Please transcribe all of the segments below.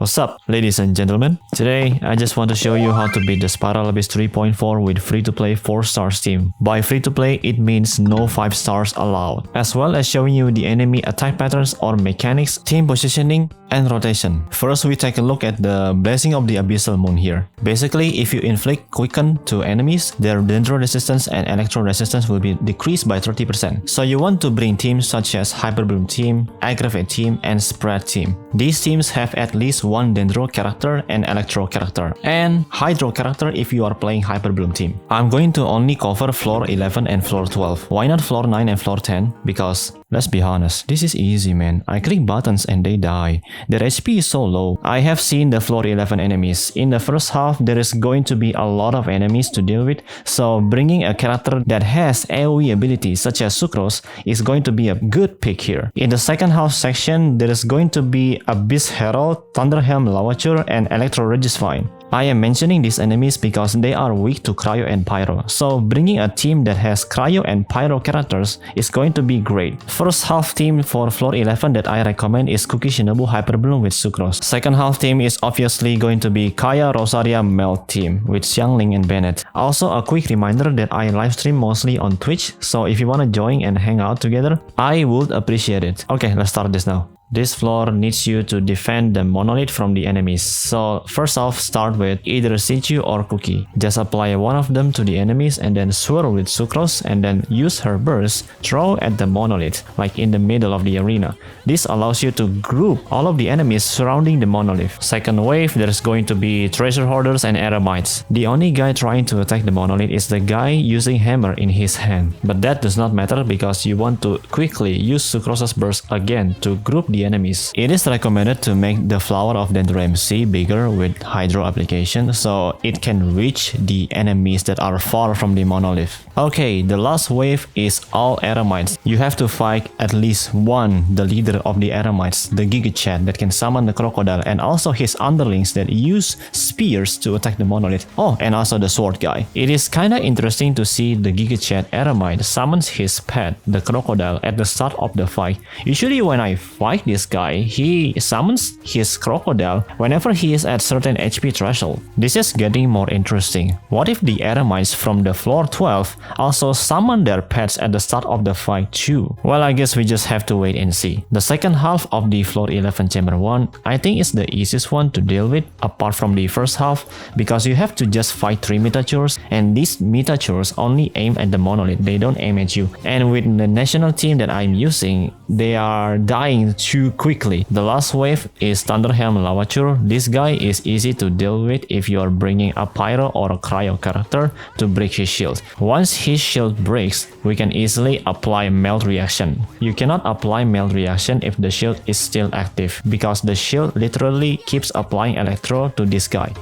What's up, ladies and gentlemen? Today, I just want to show you how to beat the Spiral Abyss 3.4 with free-to-play 4-star team. By free-to-play, it means no 5 stars allowed, as well as showing you the enemy attack patterns or mechanics, team positioning, and rotation. First, we take a look at the Blessing of the Abyssal Moon here. Basically, if you inflict Quicken to enemies, their Dendro resistance and Electro resistance will be decreased by 30%. So you want to bring teams such as Hyper Bloom team, Aggravate team, and Spread team. These teams have at least one Dendro character and Electro character, and Hydro character if you are playing Hyper Bloom team. I'm going to only cover floor 11 and floor 12. Why not floor 9 and floor 10? Because let's be honest, this is easy, man. I click buttons and they die. Their HP is so low. I have seen the floor 11 enemies. In the first half, there is going to be a lot of enemies to deal with, so bringing a character that has AoE abilities such as Sucrose is going to be a good pick here. In the second half section, there is going to be Abyss Herald, Thunderhelm Lavature, and Electro Registine. I am mentioning these enemies because they are weak to Cryo and Pyro, so bringing a team that has Cryo and Pyro characters is going to be great. First half team for floor 11 that I recommend is Cookie Shinobu Hyper Bloom with Sucrose. Second half team is obviously going to be Kaya Rosaria Melt team with Xiangling and Bennett. Also a quick reminder that I livestream mostly on Twitch, so if you wanna join and hang out together, I would appreciate it. Okay, let's start this now. This floor needs you to defend the monolith from the enemies, so first off start with either Sinchu or Cookie. Just apply one of them to the enemies and then swirl with Sucrose and then use her burst, throw at the monolith, like in the middle of the arena. This allows you to group all of the enemies surrounding the monolith. Second wave, there's going to be Treasure Hoarders and Eremites. The only guy trying to attack the monolith is the guy using hammer in his hand, but that does not matter because you want to quickly use Sucrose's burst again to group the enemies. It is recommended to make the Flower of Dendro MC bigger with Hydro application so it can reach the enemies that are far from the monolith. Okay, the last wave is all Eremites. You have to fight at least one, the leader of the Eremites, the Giga Chat that can summon the crocodile, and also his underlings that use spears to attack the monolith. Oh, and also the sword guy. It is kinda interesting to see the Giga Chat Eremite summons his pet, the crocodile, at the start of the fight. Usually when I fight this guy, he summons his crocodile whenever he is at certain HP threshold. This is getting more interesting. What if the Eremites from the floor 12 also summon their pets at the start of the fight too? Well, I guess we just have to wait and see. The second half of the floor 11 chamber 1 I think is the easiest one to deal with apart from the first half, because you have to just fight 3 Metachures, and these Metachures only aim at the monolith, they don't aim at you. And with the national team that I'm using, they are dying too quickly. The last wave is Thunderhelm Lavature. This guy is easy to deal with if you are bringing a Pyro or a Cryo character to break his shield. Once his shield breaks, we can easily apply Melt Reaction. You cannot apply Melt Reaction if the shield is still active, because the shield literally keeps applying Electro to this guy.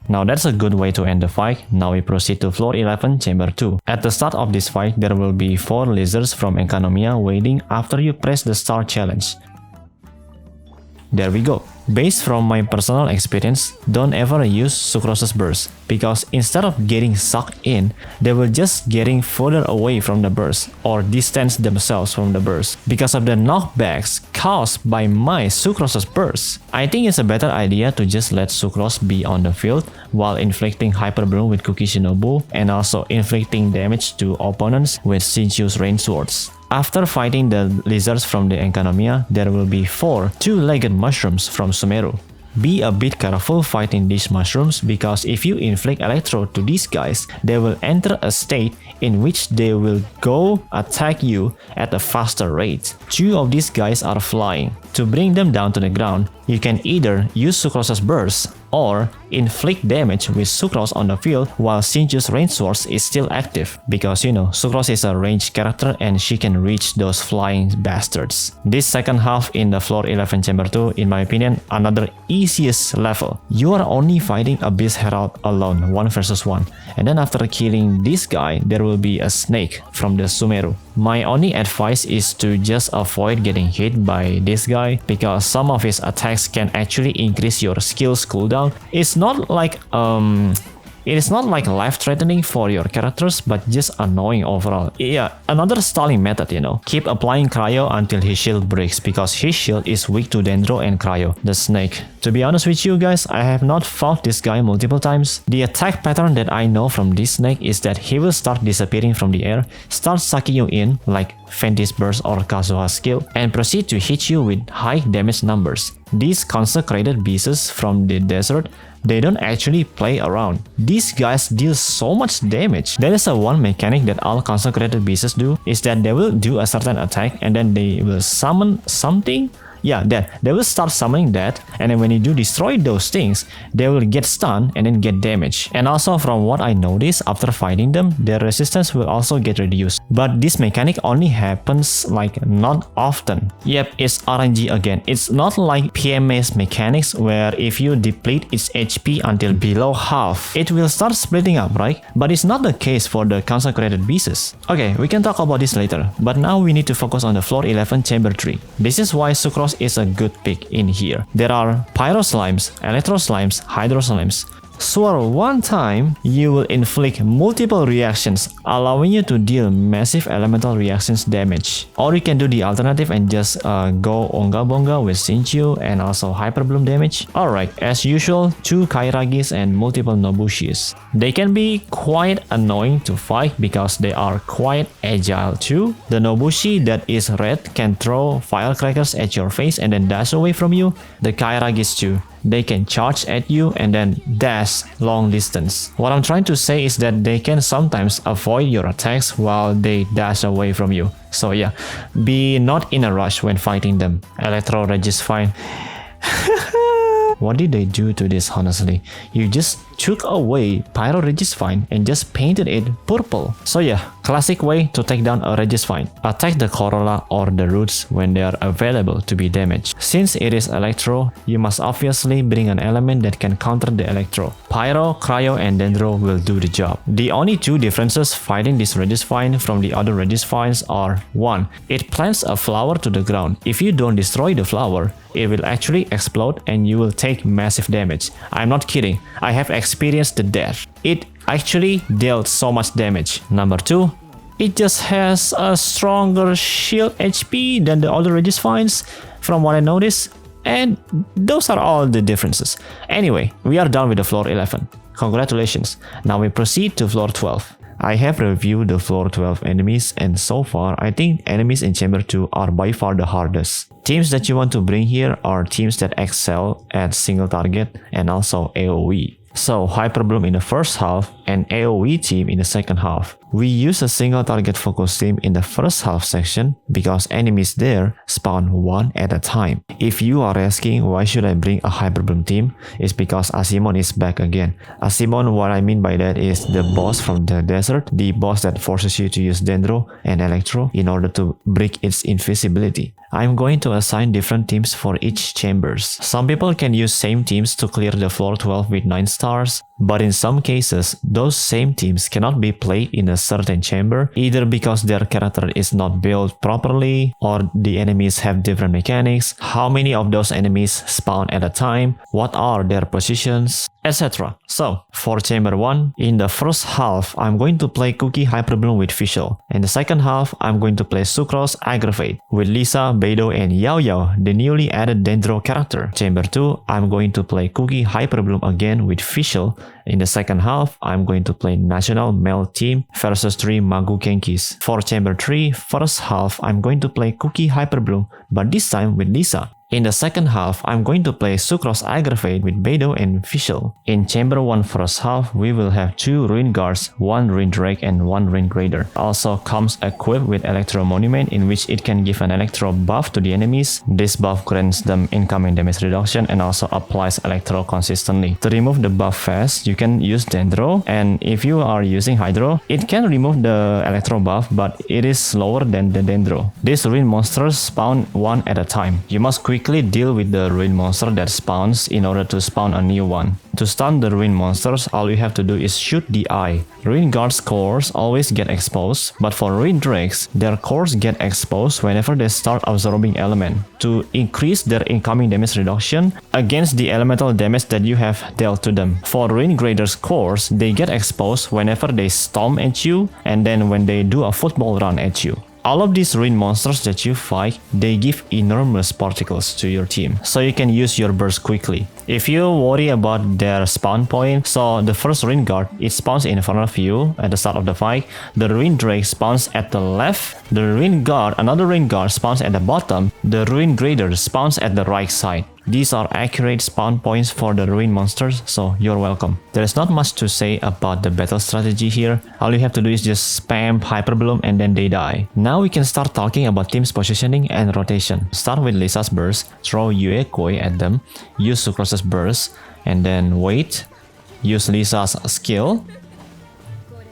Now that's a good way to end the fight. Now we proceed to floor 11 chamber 2. At the start of this fight, there will be 4 lizards from Enkanomiya waiting after you press the star challenge. There we go. Based from my personal experience, don't ever use Sucrose's burst, because instead of getting sucked in, they will just getting further away from the burst or distance themselves from the burst because of the knockbacks caused by my Sucrose's burst. I think it's a better idea to just let Sucrose be on the field while inflicting Hyper Bloom with Cookie Shinobu and also inflicting damage to opponents with Sinchu's Rain Swords. After fighting the lizards from the Enkanomiya, there will be 4 two-legged mushrooms from Sumeru. Be a bit careful fighting these mushrooms, because if you inflict Electro to these guys, they will enter a state in which they will go attack you at a faster rate. 2 of these guys are flying. To bring them down to the ground, you can either use Sucrose's burst or inflict damage with Sucrose on the field while Sinchu's Rain Swords is still active, because you know, Sucrose is a ranged character and she can reach those flying bastards. This second half in the floor 11 chamber 2, in my opinion, another easiest level. You are only fighting Abyss Herald alone, 1 versus 1, and then after killing this guy, there will be a snake from the Sumeru. My only advice is to just avoid getting hit by this guy, because some of his attacks can actually increase your skills cooldown. It's not like It is not like life-threatening for your characters, but just annoying overall. Yeah, another stalling method, Keep applying cryo until his shield breaks, because his shield is weak to Dendro and cryo, the snake. To be honest with you guys, I have not fought this guy multiple times. The attack pattern that I know from this snake is that he will start disappearing from the air, start sucking you in like Fenris Burst or Kazuha's skill, and proceed to hit you with high damage numbers. These consecrated beasts from the desert, they don't actually play around. These guys deal so much damage. There is one mechanic that all consecrated beasts do, is that they will do a certain attack and then they will summon something. Yeah, they will start summoning that, and then when you do destroy those things, they will get stunned and then get damage. And also from what I noticed after fighting them, their resistance will also get reduced. But this mechanic only happens like not often. Yep, it's RNG again. It's not like PMA's mechanics where if you deplete its HP until below half, it will start splitting up, right? But it's not the case for the consecrated beasts. Okay, we can talk about this later, but now we need to focus on the floor 11 chamber 3. This is why Sucrose is a good pick in here. There are Pyro Slimes, Electro Slimes, Hydro Slimes. Swirl one time, you will inflict multiple reactions, allowing you to deal massive elemental reactions damage. Or you can do the alternative and just go Onga Bonga with Shinchu and also Hyper Bloom damage. Alright, as usual, 2 Kairagis and multiple Nobushis. They can be quite annoying to fight because they are quite agile too. The Nobushi that is red can throw firecrackers at your face and then dash away from you. The Kairagis too. They can charge at you and then dash long distance. What I'm trying to say is that they can sometimes avoid your attacks while they dash away from you. So yeah, be not in a rush when fighting them. Electro Registine. What did they do to this honestly? You just took away Pyro Registine and just painted it purple. So yeah, classic way to take down a Registine. Attack the corolla or the roots when they are available to be damaged. Since it is Electro, you must obviously bring an element that can counter the Electro. Pyro, Cryo and Dendro will do the job. The only 2 differences fighting this Registine from the other Registines are 1. It plants a flower to the ground. If you don't destroy the flower, it will actually explode and you will take massive damage. I'm not kidding, I have experienced the death. It actually dealt so much damage. Number 2, it just has a stronger shield HP than the other Registines from what I noticed. And those are all the differences. Anyway, we are done with the floor 11. Congratulations. Now we proceed to floor 12. I have reviewed the floor 12 enemies and so far I think enemies in chamber 2 are by far the hardest. Teams that you want to bring here are teams that excel at single target and also AoE. So Hyper Bloom in the first half and AoE team in the second half. We use a single target focus team in the first half section because enemies there spawn one at a time. If you are asking why should I bring a Hyper Bloom team, it's because Asimon is back again. Asimon, what I mean by that is the boss from the desert, the boss that forces you to use Dendro and Electro in order to break its invisibility. I'm going to assign different teams for each chambers. Some people can use same teams to clear the floor 12 with 9 stars, but in some cases, those same teams cannot be played in a certain chamber, either because their character is not built properly, or the enemies have different mechanics, how many of those enemies spawn at a time, what are their positions, etc. So, for chamber 1, in the first half, I'm going to play Cookie Hyper Bloom with Fischl. In the second half, I'm going to play Sucrose Aggravate with Lisa, Beidou and Yao Yao, the newly added Dendro character. Chamber 2, I'm going to play Cookie Hyper Bloom again with Fischl. In the second half, I'm going to play National Male Team versus 3 Magu Kenkis. For Chamber 3, first half, I'm going to play Cookie Hyper Bloom, but this time with Lisa. In the second half, I'm going to play Sucrose Aggravate with Beidou and Fischl. In Chamber 1 first half, we will have 2 Ruin Guards, 1 Ruin Drake and 1 Ruin Grader. Also comes equipped with Electro Monument in which it can give an Electro buff to the enemies. This buff grants them incoming damage reduction and also applies Electro consistently. To remove the buff fast, you can use Dendro, and if you are using Hydro, it can remove the Electro buff but it is slower than the Dendro. These Ruin monsters spawn one at a time. You must quickly quickly deal with the ruin monster that spawns in order to spawn a new one. To stun the ruin monsters, all you have to do is shoot the eye. Ruin guards' cores always get exposed, but for ruin drakes, their cores get exposed whenever they start absorbing element, to increase their incoming damage reduction against the elemental damage that you have dealt to them. For ruin graders' cores, they get exposed whenever they stomp at you and then when they do a football run at you. All of these ruin monsters that you fight, they give enormous particles to your team, so you can use your burst quickly. If you worry about their spawn point, so the first ruin guard, it spawns in front of you at the start of the fight, the ruin drake spawns at the left, the ruin guard, another ruin guard spawns at the bottom, the ruin grader spawns at the right side. These are accurate spawn points for the ruin monsters, so you're welcome. There is not much to say about the battle strategy here. All you have to do is just spam Hyper Bloom and then they die. Now we can start talking about team's positioning and rotation. Start with Lisa's burst, throw Yue Koi at them, use Sucrose's burst, and then wait, use Lisa's skill,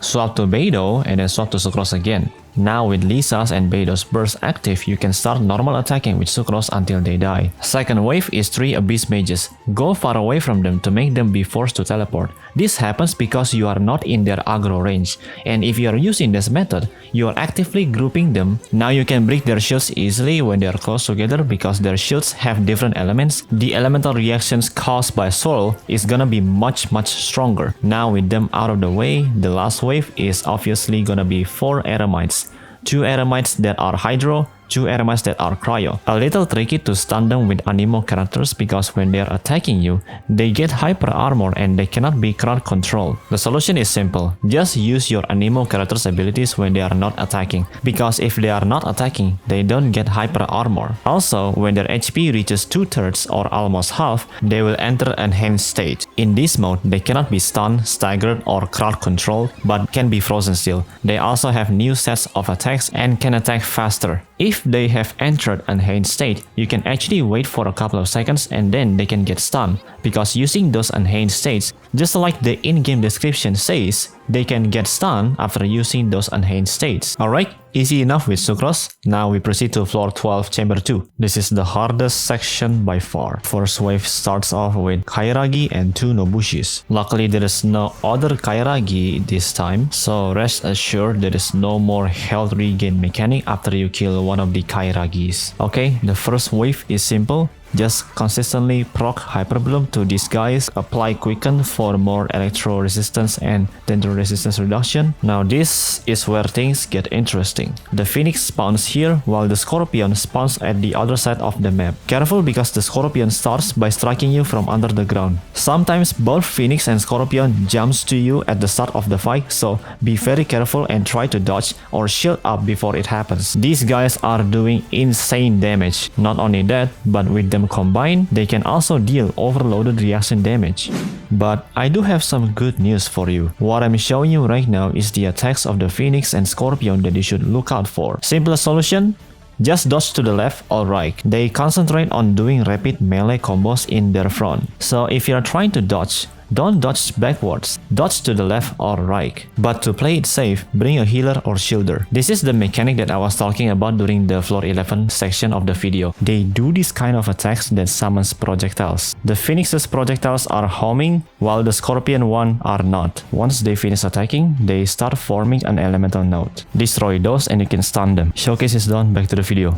swap to Beidou, and then swap to Sucrose again. Now with Lisa's and Beidou's burst active, you can start normal attacking with Sucrose until they die. Second wave is 3 Abyss Mages. Go far away from them to make them be forced to teleport. This happens because you are not in their aggro range, and if you are using this method, you are actively grouping them. Now you can break their shields easily when they are close together because their shields have different elements. The elemental reactions caused by soul is gonna be much stronger. Now with them out of the way, the last wave is obviously gonna be 4 Eremites. 2 Eremites that are Hydro, 2 Eremites that are Cryo. A little tricky to stun them with Anemo characters because when they are attacking you, they get hyper armor and they cannot be crowd controlled. The solution is simple, just use your Anemo characters abilities when they are not attacking, because if they are not attacking, they don't get hyper armor. Also, when their HP reaches 2/3 or almost half, they will enter enhanced state. In this mode, they cannot be stunned, staggered or crowd controlled, but can be frozen still. They also have new sets of attacks and can attack faster. If they have entered enhanced state, you can actually wait for a couple of seconds and then they can get stunned, because using those enhanced states, just like the in-game description says, they can get stunned after using those enhanced states. Alright, easy enough with Sucrose. Now we proceed to floor 12, chamber 2. This is the hardest section by far. First wave starts off with Kairagi and 2 Nobushis. Luckily there is no other Kairagi this time, so rest assured there is no more health regain mechanic after you kill one of the Kairagis. Okay, the first wave is simple. Just consistently proc Hyper Bloom to these guys, apply Quicken for more electro resistance and dendro resistance reduction. Now this is where things get interesting. The Phoenix spawns here while the Scorpion spawns at the other side of the map. Careful because the Scorpion starts by striking you from under the ground. Sometimes both Phoenix and Scorpion jumps to you at the start of the fight, so be very careful and try to dodge or shield up before it happens. These guys are doing insane damage. Not only that, but with them combined, they can also deal overloaded reaction damage. But I do have some good news for you. What I'm showing you right now is the attacks of the Phoenix and Scorpion that you should look out for. Simplest solution? Just dodge to the left or right. They concentrate on doing rapid melee combos in their front. So if you are trying to dodge, don't dodge backwards, dodge to the left or right. But to play it safe, bring a healer or shielder. This is the mechanic that I was talking about during the floor 11 section of the video. They do this kind of attacks that summons projectiles. The Phoenix's projectiles are homing, while the Scorpion one are not. Once they finish attacking, they start forming an elemental node. Destroy those and you can stun them. Showcase is done, back to the video.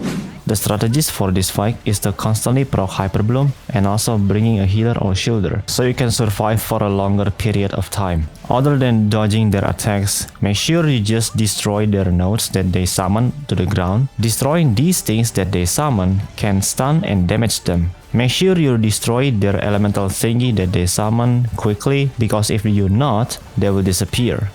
The strategies for this fight is to constantly proc Hyper Bloom and also bringing a healer or shielder, so you can survive for a longer period of time. Other than dodging their attacks, make sure you just destroy their nodes that they summon to the ground. Destroying these things that they summon can stun and damage them. Make sure you destroy their elemental thingy that they summon quickly, because if you not, they will disappear.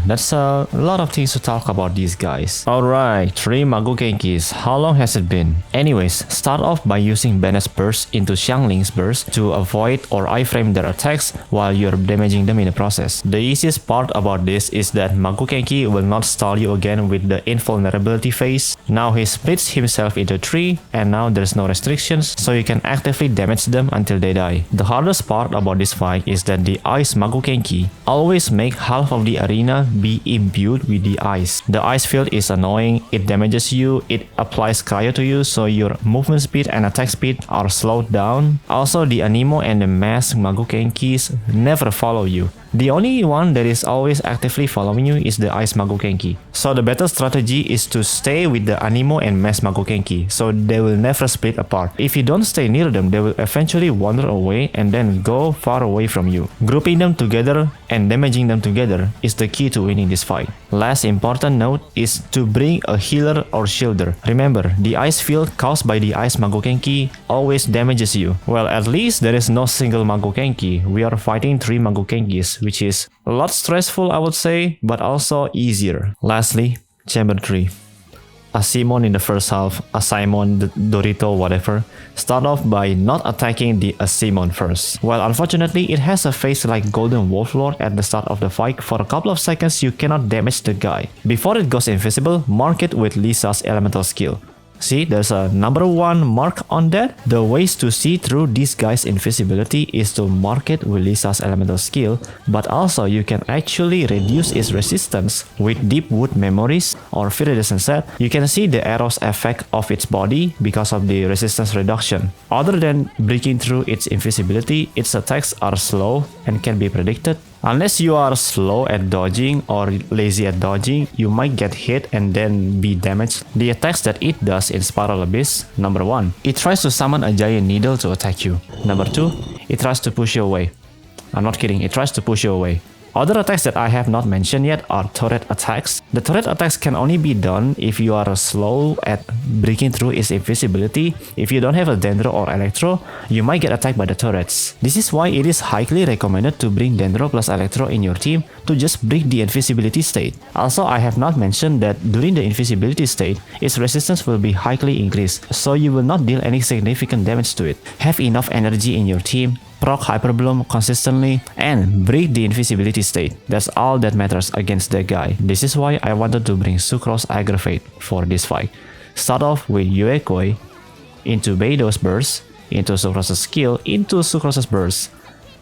That's a lot of things to talk about these guys. Alright, 3 Magokenkis. How long has it been? Anyways, start off by using Bennett's burst into Xiangling's burst to avoid or iframe their attacks while you're damaging them in the process. The easiest part about this is that Magokenki will not stall you again with the invulnerability phase. Now he splits himself into 3 and now there's no restrictions, so you can actively damage them until they die. The hardest part about this fight is that the Ice Magokenki always make half of the arena be imbued with the ice. The ice field is annoying, it damages you, it applies cryo to you, so your movement speed and attack speed are slowed down. Also, the Anemo and the Mass Magokenkis never follow you. The only one that is always actively following you is the Ice Magokenki. So the better strategy is to stay with the Anemo and Mass Magokenki, so they will never split apart. If you don't stay near them, they will eventually wander away and then go far away from you. Grouping them together and damaging them together is the key to winning this fight. Last important note is to bring a healer or shielder. Remember, the ice field caused by the Ice Magokenki always damages you. Well, at least there is no single Magokenki. We are fighting 3 Magokenkis, which is a lot stressful, I would say, but also easier. Lastly, Chamber 3. A Simon in the first half, a Simon, the Dorito, whatever, start off by not attacking the Asimon first. Well, unfortunately, it has a face like Golden Wolf Lord at the start of the fight. For a couple of seconds, you cannot damage the guy. Before it goes invisible, mark it with Lisa's elemental skill. See, there's a number 1 mark on that. The ways to see through this guy's invisibility is to mark it with Lisa's elemental skill, but also you can actually reduce its resistance with Deep Wood Memories or Viridescent Set. You can see the arrow's effect of its body because of the resistance reduction. Other than breaking through its invisibility, its attacks are slow and can be predicted. Unless you are slow at dodging or lazy at dodging, you might get hit and then be damaged. The attacks that it does in Spiral Abyss: number 1, it tries to summon a giant needle to attack you. Number 2, it tries to push you away. I'm not kidding, it tries to push you away. Other attacks that I have not mentioned yet are turret attacks. The turret attacks can only be done if you are slow at breaking through its invisibility. If you don't have a Dendro or Electro, you might get attacked by the turrets. This is why it is highly recommended to bring Dendro plus Electro in your team to just break the invisibility state. Also, I have not mentioned that during the invisibility state, its resistance will be highly increased, so you will not deal any significant damage to it. Have enough energy in your team, proc Hyper Bloom consistently, and break the invisibility state. That's all that matters against that guy. This is why I wanted to bring Sucrose Aggravate for this fight. Start off with Yuekoi, into Beido's Burst, into Sucrose's skill, into Sucrose's Burst.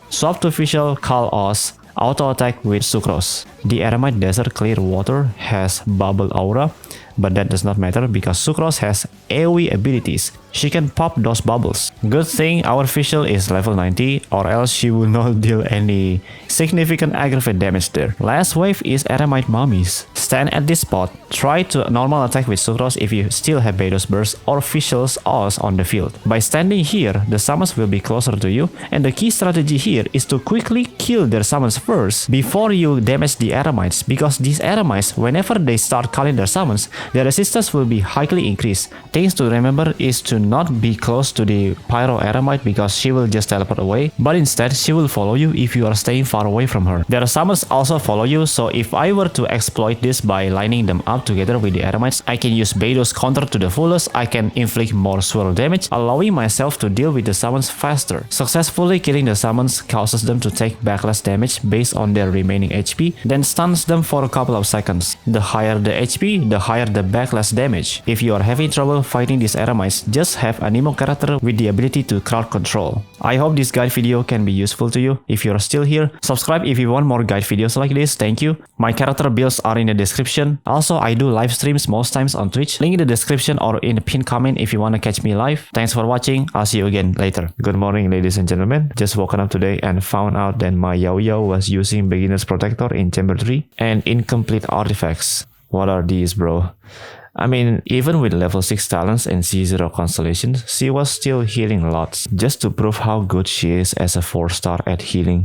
Swap to Visual Call Oz, auto attack with Sucrose. The Eremite Desert Clear Water has Bubble Aura, but that does not matter because Sucrose has AoE abilities. She can pop those bubbles. Good thing our Visual is level 90, or else she will not deal any significant aggravate damage there. Last wave is Eremite Mummies. Stand at this spot, try to normal attack with Sucrose if you still have Beido's Burst or Visual's Oz on the field. By standing here, the summons will be closer to you, and the key strategy here is to quickly kill their summons first before you damage the Eremites, because these Eremites, whenever they start calling their summons, their resistance will be highly increased. Things to remember is to not be close to the Pyro Eremite because she will just teleport away, but instead she will follow you if you are staying far away from her. Their summons also follow you, so if I were to exploit this by lining them up together with the Eremites, I can use Beido's counter to the fullest, I can inflict more swirl damage, allowing myself to deal with the summons faster. Successfully killing the summons causes them to take backlash damage based on their remaining HP, then stuns them for a couple of seconds. The higher the HP, the higher the backlash damage. If you are having trouble fighting these Eremites, just have a Nemo character with the ability to crowd control. I hope this guide video can be useful to you. If you are still here, subscribe if you want more guide videos like this. Thank you. My character builds are in the description. Also, I do live streams most times on Twitch. Link in the description or in the pinned comment if you want to catch me live. Thanks for watching. I'll see you again later. Good morning, ladies and gentlemen. Just woken up today and found out that my Yao was using Beginner's Protector in Chamber 3 and incomplete artifacts. What are these, bro? I mean, even with level 6 talents and C0 constellations, she was still healing lots, just to prove how good she is as a 4-star at healing.